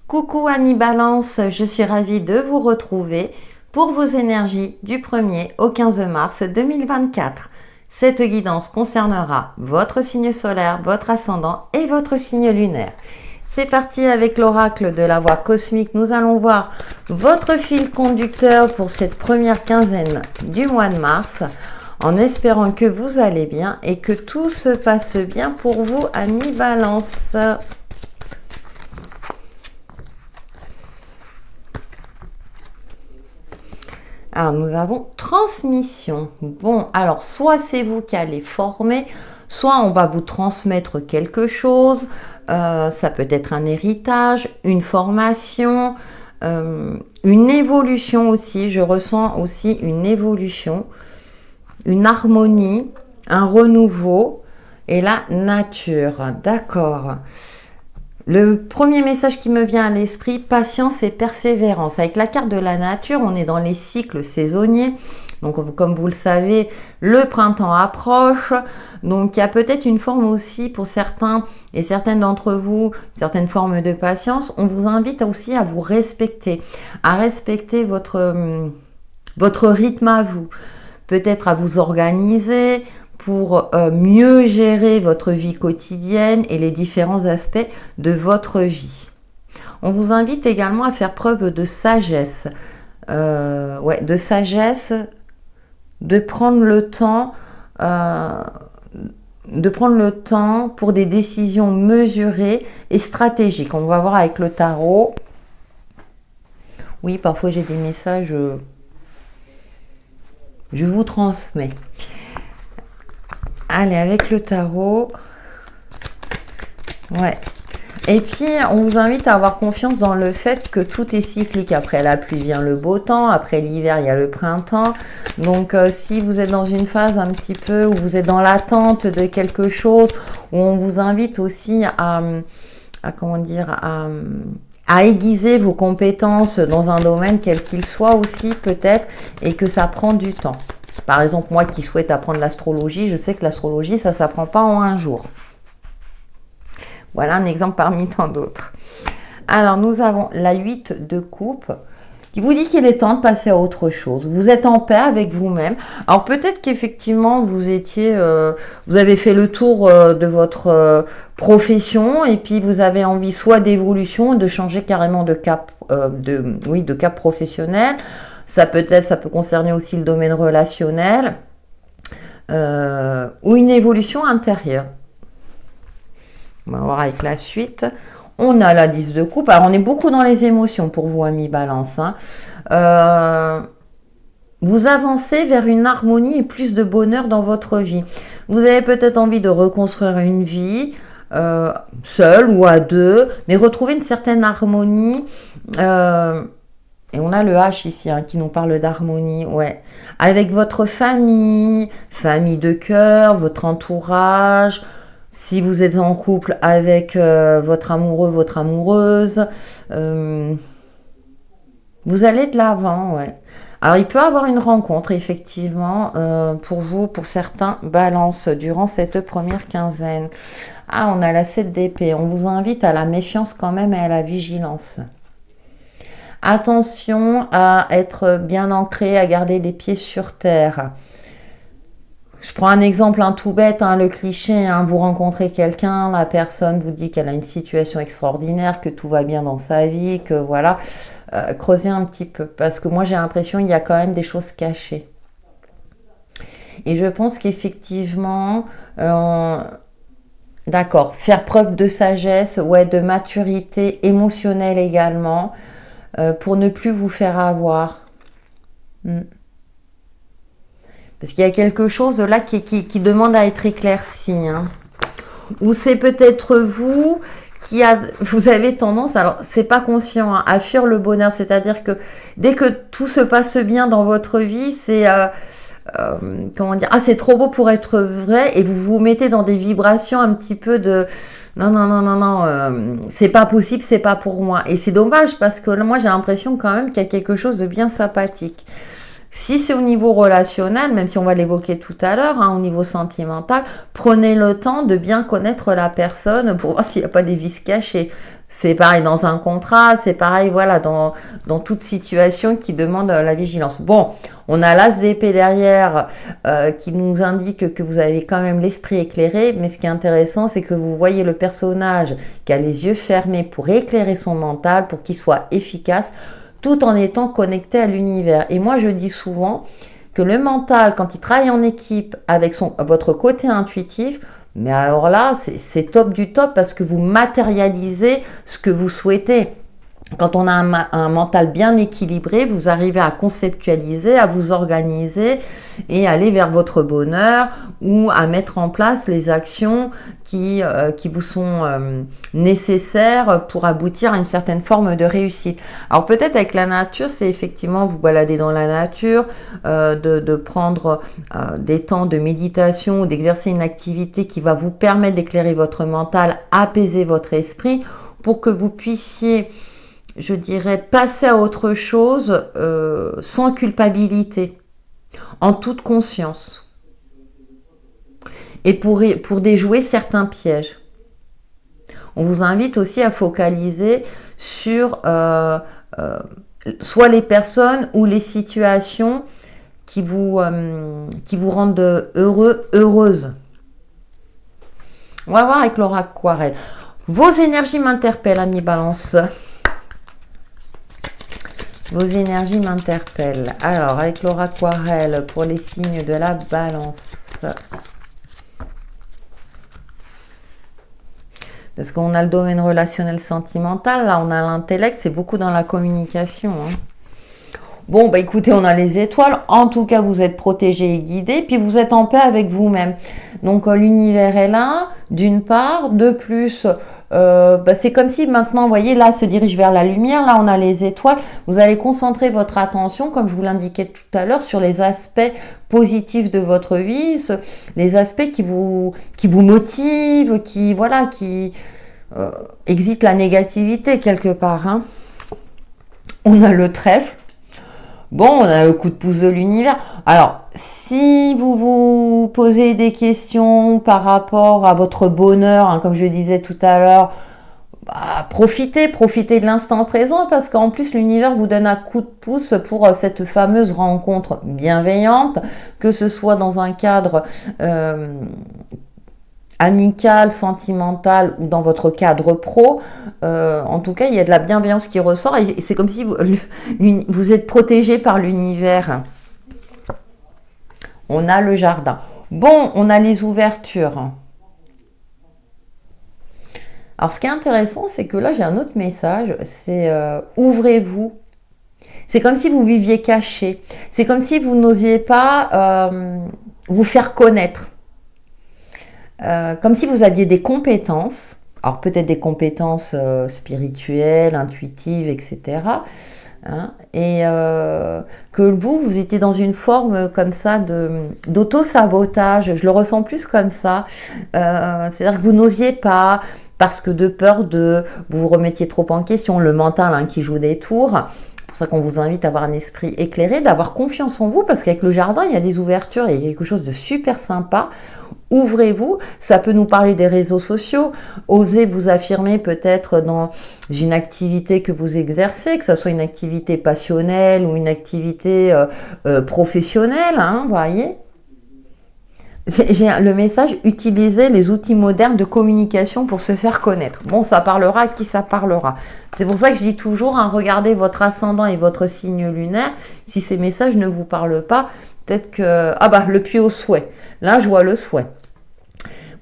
Coucou amis Balance, je suis ravie de vous retrouver pour vos énergies du 1er au 15 mars 2024. Cette guidance concernera votre signe solaire, votre ascendant et votre signe lunaire. C'est parti avec l'oracle de la voix cosmique. Nous allons voir votre fil conducteur pour cette première quinzaine du mois de mars, en espérant que vous allez bien et que tout se passe bien pour vous, amis Balance. Alors, nous avons transmission. Bon, alors, soit c'est vous qui allez former, soit on va vous transmettre quelque chose. Ça peut être un héritage, une formation, une évolution aussi. Je ressens aussi une évolution, une harmonie, un renouveau et la nature. D'accord. Le premier message qui me vient à l'esprit, patience et persévérance. Avec la carte de la nature, on est dans les cycles saisonniers. Donc, comme vous le savez, le printemps approche. Donc, il y a peut-être une forme aussi pour certains et certaines d'entre vous, certaines formes de patience. On vous invite aussi à vous respecter, à respecter votre rythme à vous. Peut-être à vous organiser pour mieux gérer votre vie quotidienne et les différents aspects de votre vie. On vous invite également à faire preuve de sagesse. De sagesse, de prendre le temps pour des décisions mesurées et stratégiques. On va voir avec le tarot. Oui, parfois j'ai des messages, je vous transmets. Allez, avec le tarot. Ouais. Et puis, on vous invite à avoir confiance dans le fait que tout est cyclique. Après la pluie vient le beau temps. Après l'hiver, il y a le printemps. Donc, si vous êtes dans une phase un petit peu où vous êtes dans l'attente de quelque chose, où on vous invite aussi à aiguiser vos compétences dans un domaine quel qu'il soit aussi peut-être, et que ça prend du temps. Par exemple, moi qui souhaite apprendre l'astrologie, je sais que l'astrologie, ça ne s'apprend pas en un jour. Voilà un exemple parmi tant d'autres. Alors, nous avons la 8 de coupe qui vous dit qu'il est temps de passer à autre chose. Vous êtes en paix avec vous-même. Alors, peut-être qu'effectivement, vous avez fait le tour de votre profession et puis vous avez envie soit d'évolution, de changer carrément de cap, de cap professionnel. Ça peut concerner aussi le domaine relationnel ou une évolution intérieure. On va voir avec la suite. On a la 10 de coupe. Alors, on est beaucoup dans les émotions pour vous, amis Balance. Vous avancez vers une harmonie et plus de bonheur dans votre vie. Vous avez peut-être envie de reconstruire une vie seul ou à deux, mais retrouver une certaine harmonie. Et on a le H ici qui nous parle d'harmonie, ouais. Avec votre famille de cœur, votre entourage, si vous êtes en couple avec votre amoureux, votre amoureuse, vous allez de l'avant, ouais. Alors, il peut y avoir une rencontre, effectivement, pour vous, pour certains Balance, durant cette première quinzaine. Ah, on a la 7 d'épée. On vous invite à la méfiance quand même et à la vigilance. Attention à être bien ancré, à garder les pieds sur terre. Je prends un exemple tout bête, le cliché, vous rencontrez quelqu'un, la personne vous dit qu'elle a une situation extraordinaire, que tout va bien dans sa vie, que voilà, creusez un petit peu, parce que moi j'ai l'impression qu'il y a quand même des choses cachées. Et je pense qu'effectivement, d'accord, faire preuve de sagesse, de maturité émotionnelle également, pour ne plus vous faire avoir. Parce qu'il y a quelque chose là qui demande à être éclairci. Ou c'est peut-être vous vous avez tendance, alors c'est pas conscient, à fuir le bonheur. C'est-à-dire que dès que tout se passe bien dans votre vie, c'est c'est trop beau pour être vrai, et vous vous mettez dans des vibrations un petit peu de non, c'est pas possible, c'est pas pour moi. Et c'est dommage parce que là, moi j'ai l'impression quand même qu'il y a quelque chose de bien sympathique. Si c'est au niveau relationnel, même si on va l'évoquer tout à l'heure, hein, au niveau sentimental, prenez le temps de bien connaître la personne pour voir s'il n'y a pas des vices cachés. C'est pareil dans un contrat, c'est pareil voilà dans toute situation qui demande la vigilance. Bon, on a l'as d'épée derrière qui nous indique que vous avez quand même l'esprit éclairé, mais ce qui est intéressant, c'est que vous voyez le personnage qui a les yeux fermés pour éclairer son mental, pour qu'il soit efficace, tout en étant connecté à l'univers. Et moi, je dis souvent que le mental, quand il travaille en équipe avec votre côté intuitif, mais alors là, c'est top du top parce que vous matérialisez ce que vous souhaitez. Quand on a un mental bien équilibré, vous arrivez à conceptualiser, à vous organiser et aller vers votre bonheur ou à mettre en place les actions qui vous sont nécessaires pour aboutir à une certaine forme de réussite. Alors peut-être avec la nature, c'est effectivement vous balader dans la nature, de prendre des temps de méditation ou d'exercer une activité qui va vous permettre d'éclairer votre mental, apaiser votre esprit pour que vous puissiez, je dirais, passer à autre chose sans culpabilité, en toute conscience. Et pour déjouer certains pièges. On vous invite aussi à focaliser sur soit les personnes ou les situations qui vous rendent heureux, heureuse. On va voir avec l'oracle Quarel. Vos énergies m'interpellent, amis Balance. Vos énergies m'interpellent. Alors, avec l'oracle Quarel pour les signes de la Balance. Parce qu'on a le domaine relationnel sentimental, là on a l'intellect, c'est beaucoup dans la communication. Hein. Bon, bah écoutez, on a les étoiles. En tout cas, vous êtes protégé et guidé, puis vous êtes en paix avec vous-même. Donc l'univers est là, d'une part. De plus, c'est comme si maintenant, vous voyez, là se dirige vers la lumière. Là, on a les étoiles. Vous allez concentrer votre attention, comme je vous l'indiquais tout à l'heure, sur les aspects positifs de votre vie, les aspects qui vous motivent, qui excitent la négativité quelque part. Hein. On a le trèfle. Bon, on a le coup de pouce de l'univers. Alors, si vous vous posez des questions par rapport à votre bonheur, hein, comme je le disais tout à l'heure, profitez de l'instant présent parce qu'en plus, l'univers vous donne un coup de pouce pour cette fameuse rencontre bienveillante, que ce soit dans un cadre amical, sentimental ou dans votre cadre pro. En tout cas, il y a de la bienveillance qui ressort et c'est comme si vous êtes protégé par l'univers. On a le jardin. Bon, on a les ouvertures. Alors, ce qui est intéressant, c'est que là, j'ai un autre message, c'est ouvrez-vous. C'est comme si vous viviez caché. C'est comme si vous n'osiez pas vous faire connaître. Comme si vous aviez des compétences, alors peut-être des compétences spirituelles, intuitives, etc. Hein, et que vous étiez dans une forme comme ça d'auto-sabotage. Je le ressens plus comme ça. C'est-à-dire que vous n'osiez pas, parce que de peur de vous remettiez trop en question, le mental hein, qui joue des tours. C'est pour ça qu'on vous invite à avoir un esprit éclairé, d'avoir confiance en vous, parce qu'avec le jardin, il y a des ouvertures, il y a quelque chose de super sympa. Ouvrez-vous, ça peut nous parler des réseaux sociaux, osez vous affirmer peut-être dans une activité que vous exercez, que ce soit une activité passionnelle ou une activité professionnelle, hein, vous voyez. J'ai le message, utilisez les outils modernes de communication pour se faire connaître. Bon, ça parlera à qui ça parlera. C'est pour ça que je dis toujours, hein, regardez votre ascendant et votre signe lunaire. Si ces messages ne vous parlent pas, peut-être que... Ah bah, le puits au souhait. Là, je vois le souhait.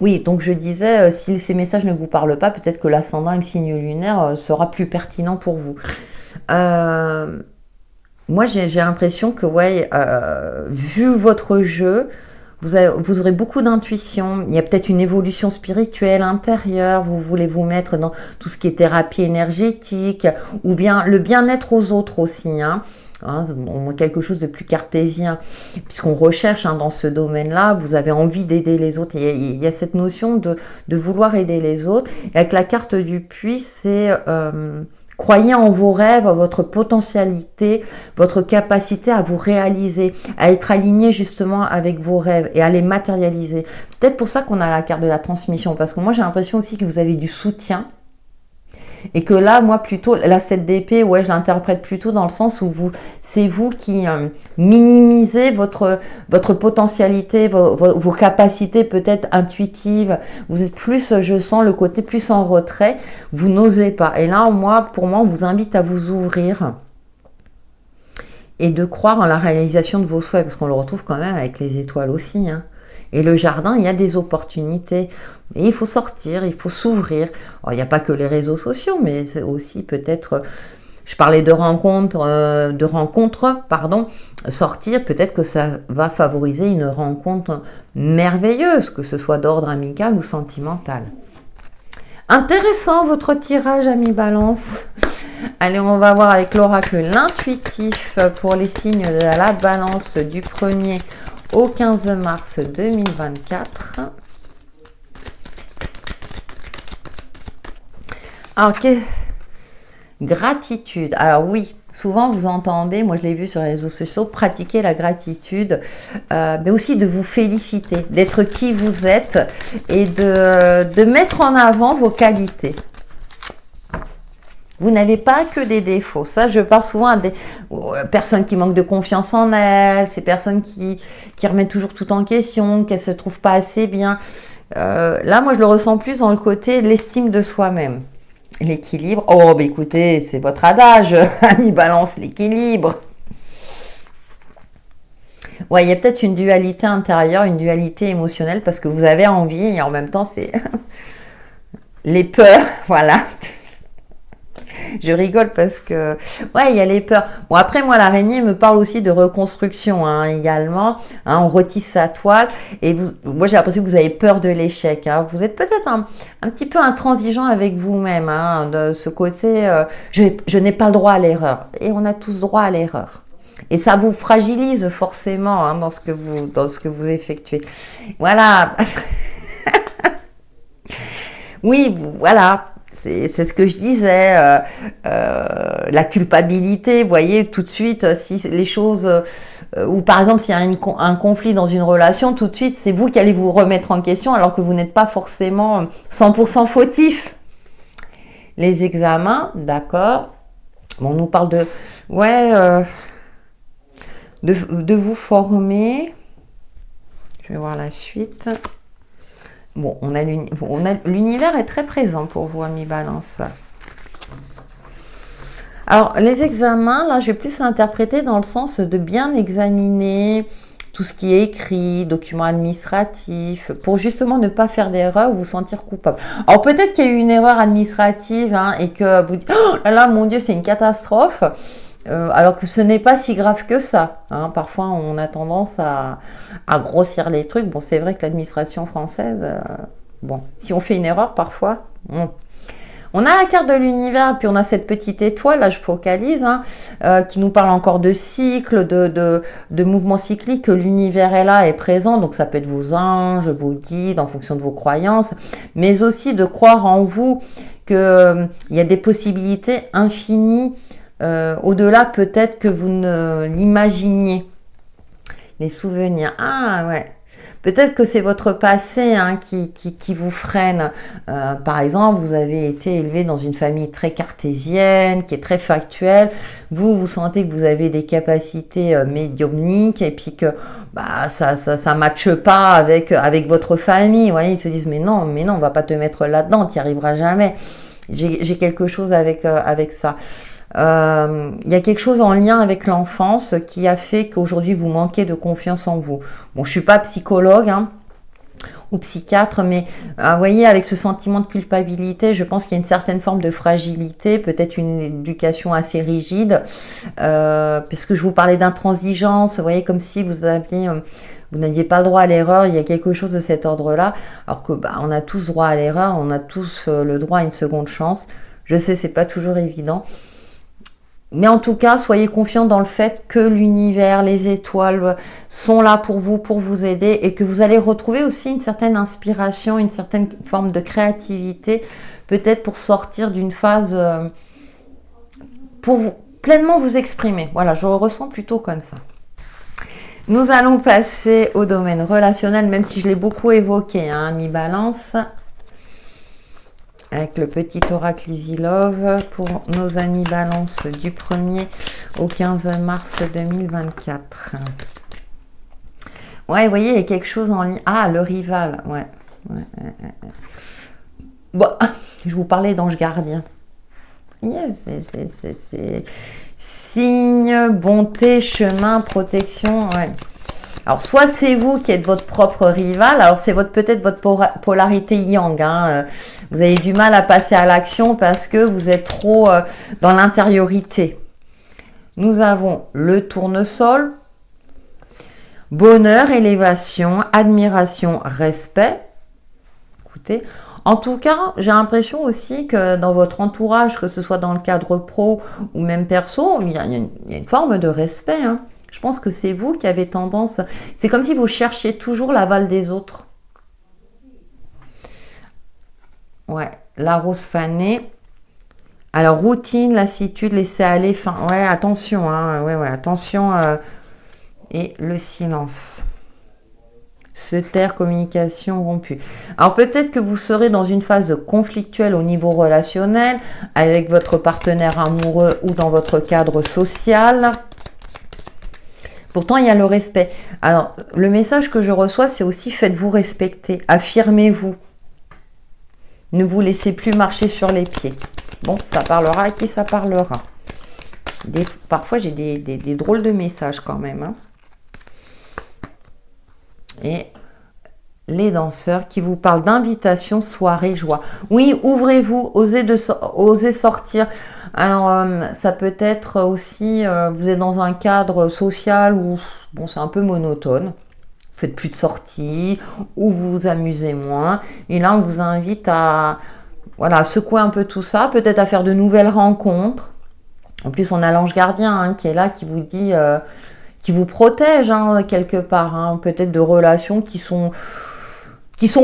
Oui, donc je disais, si ces messages ne vous parlent pas, peut-être que l'ascendant et le signe lunaire sera plus pertinent pour vous. Moi, j'ai l'impression que, ouais, vu votre jeu, vous aurez beaucoup d'intuition. Il y a peut-être une évolution spirituelle intérieure. Vous voulez vous mettre dans tout ce qui est thérapie énergétique ou bien le bien-être aux autres aussi, hein. Quelque chose de plus cartésien, puisqu'on recherche dans ce domaine-là, vous avez envie d'aider les autres. Il y a cette notion de vouloir aider les autres. Et avec la carte du puits, c'est Croyez en vos rêves, en votre potentialité, votre capacité à vous réaliser, à être aligné justement avec vos rêves et à les matérialiser. Peut-être pour ça qu'on a la carte de la transmission, parce que moi j'ai l'impression aussi que vous avez du soutien. Et que là, moi, plutôt, la 7 d'épée, ouais, je l'interprète plutôt dans le sens où c'est vous qui minimisez votre potentialité, vos capacités peut-être intuitives. Vous êtes plus, je sens le côté plus en retrait. Vous n'osez pas. Et là, pour moi, on vous invite à vous ouvrir et de croire en la réalisation de vos souhaits, parce qu'on le retrouve quand même avec les étoiles aussi, hein. Et le jardin, il y a des opportunités. Et il faut sortir, il faut s'ouvrir. Alors, il n'y a pas que les réseaux sociaux, mais c'est aussi peut-être... Je parlais de rencontres, sortir, peut-être que ça va favoriser une rencontre merveilleuse, que ce soit d'ordre amical ou sentimental. Intéressant votre tirage, ami Balance. Allez, on va voir avec l'oracle l'intuitif pour les signes de la Balance du 1er au 15 mars 2024. Alors, gratitude. Alors oui, souvent vous entendez, moi je l'ai vu sur les réseaux sociaux, pratiquer la gratitude, mais aussi de vous féliciter, d'être qui vous êtes et de mettre en avant vos qualités. Vous n'avez pas que des défauts. Ça, je parle souvent à des personnes qui manquent de confiance en elles, ces personnes qui remettent toujours tout en question, qu'elles ne se trouvent pas assez bien. Là, moi, je le ressens plus dans le côté de l'estime de soi-même. L'équilibre. Oh, bah écoutez, c'est votre adage, ami Balance, l'équilibre. Ouais, il y a peut-être une dualité intérieure, une dualité émotionnelle, parce que vous avez envie et en même temps, c'est les peurs, voilà. Je rigole parce que, ouais, il y a les peurs. Bon, après, moi, l'araignée me parle aussi de reconstruction, hein, également. Hein, on retisse sa toile. Et moi, j'ai l'impression que vous avez peur de l'échec. Hein. Vous êtes peut-être un petit peu intransigeant avec vous-même, hein, de ce côté, je n'ai pas le droit à l'erreur. Et on a tous droit à l'erreur. Et ça vous fragilise forcément, hein, dans ce que vous effectuez. Voilà. Oui, voilà. C'est ce que je disais, la culpabilité, vous voyez, tout de suite, si les choses, ou par exemple, s'il y a un conflit dans une relation, tout de suite, c'est vous qui allez vous remettre en question, alors que vous n'êtes pas forcément 100% fautif. Les examens, d'accord. Bon, on nous parle de, ouais, de vous former. Je vais voir la suite. Bon, l'univers est très présent pour vous, amis Balance. Alors, les examens, là, je vais plus l'interpréter dans le sens de bien examiner tout ce qui est écrit, documents administratifs, pour justement ne pas faire d'erreur ou vous sentir coupable. Alors, peut-être qu'il y a eu une erreur administrative, hein, et que vous dites, oh là là, mon Dieu, c'est une catastrophe. Alors que ce n'est pas si grave que ça. Hein. Parfois, on a tendance à grossir les trucs. Bon, c'est vrai que l'administration française, bon, si on fait une erreur, parfois, on a la carte de l'univers, puis on a cette petite étoile, là je focalise, hein, qui nous parle encore de cycle, de mouvements cycliques, que l'univers est là, est présent. Donc ça peut être vos anges, vos guides, en fonction de vos croyances, mais aussi de croire en vous, qu'il y a des possibilités infinies, au-delà peut-être que vous ne l'imaginiez. Les souvenirs, ah ouais, peut-être que c'est votre passé, hein, qui vous freine. Par exemple, vous avez été élevé dans une famille très cartésienne, qui est très factuelle. Vous sentez que vous avez des capacités médiumniques et puis que bah, ça matche pas avec votre famille. Vous voyez, ils se disent mais non, on va pas te mettre là-dedans, tu n'y arriveras jamais. J'ai quelque chose avec ça. Il y a quelque chose en lien avec l'enfance qui a fait qu'aujourd'hui vous manquez de confiance en vous. Bon, je suis pas psychologue, hein, ou psychiatre, mais vous voyez, avec ce sentiment de culpabilité, je pense qu'il y a une certaine forme de fragilité, peut-être une éducation assez rigide, parce que je vous parlais d'intransigeance, vous voyez, comme si vous n'aviez pas le droit à l'erreur. Il y a quelque chose de cet ordre-là, alors que on a tous droit à l'erreur, on a tous le droit à une seconde chance. Je sais, c'est pas toujours évident. Mais en tout cas, soyez confiants dans le fait que l'univers, les étoiles sont là pour vous aider et que vous allez retrouver aussi une certaine inspiration, une certaine forme de créativité, peut-être pour sortir d'une phase pour vous, pleinement vous exprimer. Voilà, je le ressens plutôt comme ça. Nous allons passer au domaine relationnel, même si je l'ai beaucoup évoqué, hein, mi-balance. Avec le petit oracle Easy Love pour nos amis balance du 1er au 15 mars 2024. Ouais, vous voyez, il y a quelque chose en ligne. Ah, le rival, ouais. Bon, je vous parlais d'ange gardien. Yes, c'est signe, bonté, chemin, protection, ouais. Alors, soit c'est vous qui êtes votre propre rival, alors c'est peut-être votre polarité yang, hein. Vous avez du mal à passer à l'action parce que vous êtes trop dans l'intériorité. Nous avons le tournesol, bonheur, élévation, admiration, respect. Écoutez, en tout cas, j'ai l'impression aussi que dans votre entourage, que ce soit dans le cadre pro ou même perso, il y a une forme de respect, hein. Je pense que c'est vous qui avez tendance... C'est comme si vous cherchiez toujours l'aval des autres. Ouais, la rose fanée. Alors, routine, lassitude, laisser aller, fin... Ouais, attention, hein. Ouais, attention. Et le silence. Se taire, communication rompue. Alors, peut-être que vous serez dans une phase conflictuelle au niveau relationnel, avec votre partenaire amoureux ou dans votre cadre social. Pourtant, il y a le respect. Alors, le message que je reçois, c'est aussi faites-vous respecter, affirmez-vous. Ne vous laissez plus marcher sur les pieds. Bon, ça parlera à qui ça parlera. Parfois, j'ai des drôles de messages quand même, hein. Et les danseurs qui vous parlent d'invitation, soirée, joie. Oui, ouvrez-vous, osez sortir. Alors, ça peut être aussi, vous êtes dans un cadre social où bon, c'est un peu monotone. Vous faites plus de sorties, ou vous vous amusez moins. Et là, on vous invite à secouer un peu tout ça, peut-être à faire de nouvelles rencontres. En plus, on a l'ange gardien, hein, qui est là, qui vous dit, qui vous protège, hein, quelque part. Hein, peut-être de relations qui sont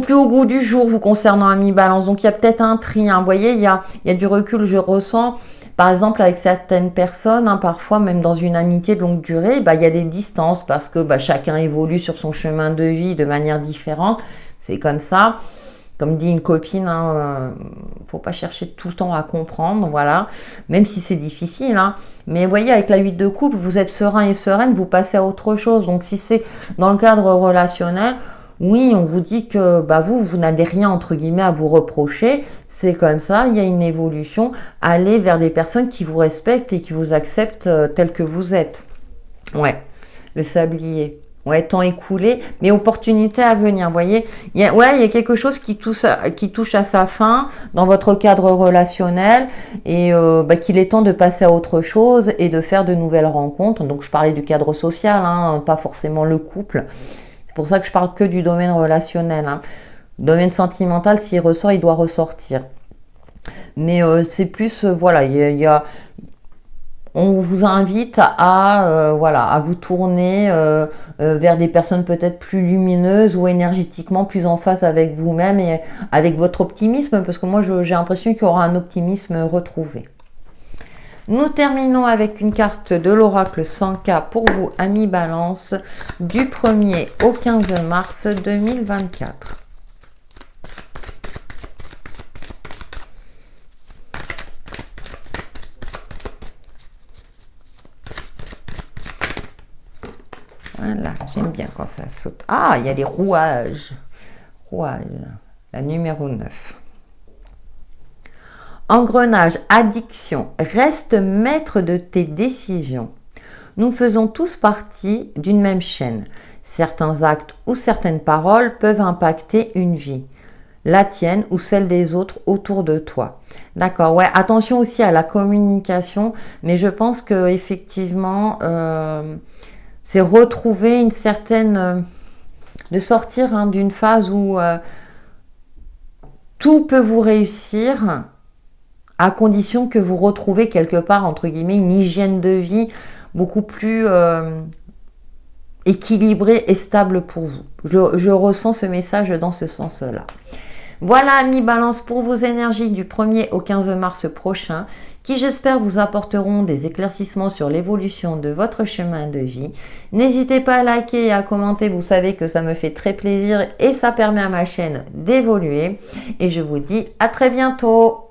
plus au goût du jour vous concernant un mi-balance. Donc, il y a peut-être un tri. Hein. Vous voyez, il y a du recul, je ressens. Par exemple, avec certaines personnes, hein, parfois même dans une amitié de longue durée, il y a des distances parce que chacun évolue sur son chemin de vie de manière différente. C'est comme ça. Comme dit une copine, hein, faut pas chercher tout le temps à comprendre, voilà. Même si c'est difficile, hein. Mais vous voyez, avec la 8 de coupe, vous êtes serein et sereine, vous passez à autre chose. Donc, si c'est dans le cadre relationnel, oui, on vous dit que vous n'avez rien, entre guillemets, à vous reprocher. C'est comme ça, il y a une évolution. Allez vers des personnes qui vous respectent et qui vous acceptent tel que vous êtes. Ouais, le sablier. Ouais, temps écoulé, mais opportunité à venir, vous voyez. Il y a quelque chose qui touche à sa fin dans votre cadre relationnel et qu'il est temps de passer à autre chose et de faire de nouvelles rencontres. Donc, je parlais du cadre social, hein, pas forcément le couple. C'est pour ça que je parle que du domaine relationnel. Hein. Le domaine sentimental, s'il ressort, il doit ressortir. Mais c'est plus, on vous invite à vous tourner vers des personnes peut-être plus lumineuses ou énergétiquement plus en phase avec vous-même et avec votre optimisme, parce que moi j'ai l'impression qu'il y aura un optimisme retrouvé. Nous terminons avec une carte de l'oracle 100K pour vous, amis Balance, du 1er au 15 mars 2024. Voilà, j'aime bien quand ça saute. Ah, il y a les rouages. Rouage, la numéro 9. Engrenage, addiction, reste maître de tes décisions. Nous faisons tous partie d'une même chaîne. Certains actes ou certaines paroles peuvent impacter une vie, la tienne ou celle des autres autour de toi. D'accord, ouais, attention aussi à la communication, mais je pense que effectivement, c'est retrouver une certaine... de sortir d'une phase où tout peut vous réussir, à condition que vous retrouvez quelque part, entre guillemets, une hygiène de vie beaucoup plus équilibrée et stable pour vous. Je ressens ce message dans ce sens-là. Voilà, amis Balance, pour vos énergies du 1er au 15 mars prochain, qui j'espère vous apporteront des éclaircissements sur l'évolution de votre chemin de vie. N'hésitez pas à liker et à commenter, vous savez que ça me fait très plaisir et ça permet à ma chaîne d'évoluer. Et je vous dis à très bientôt.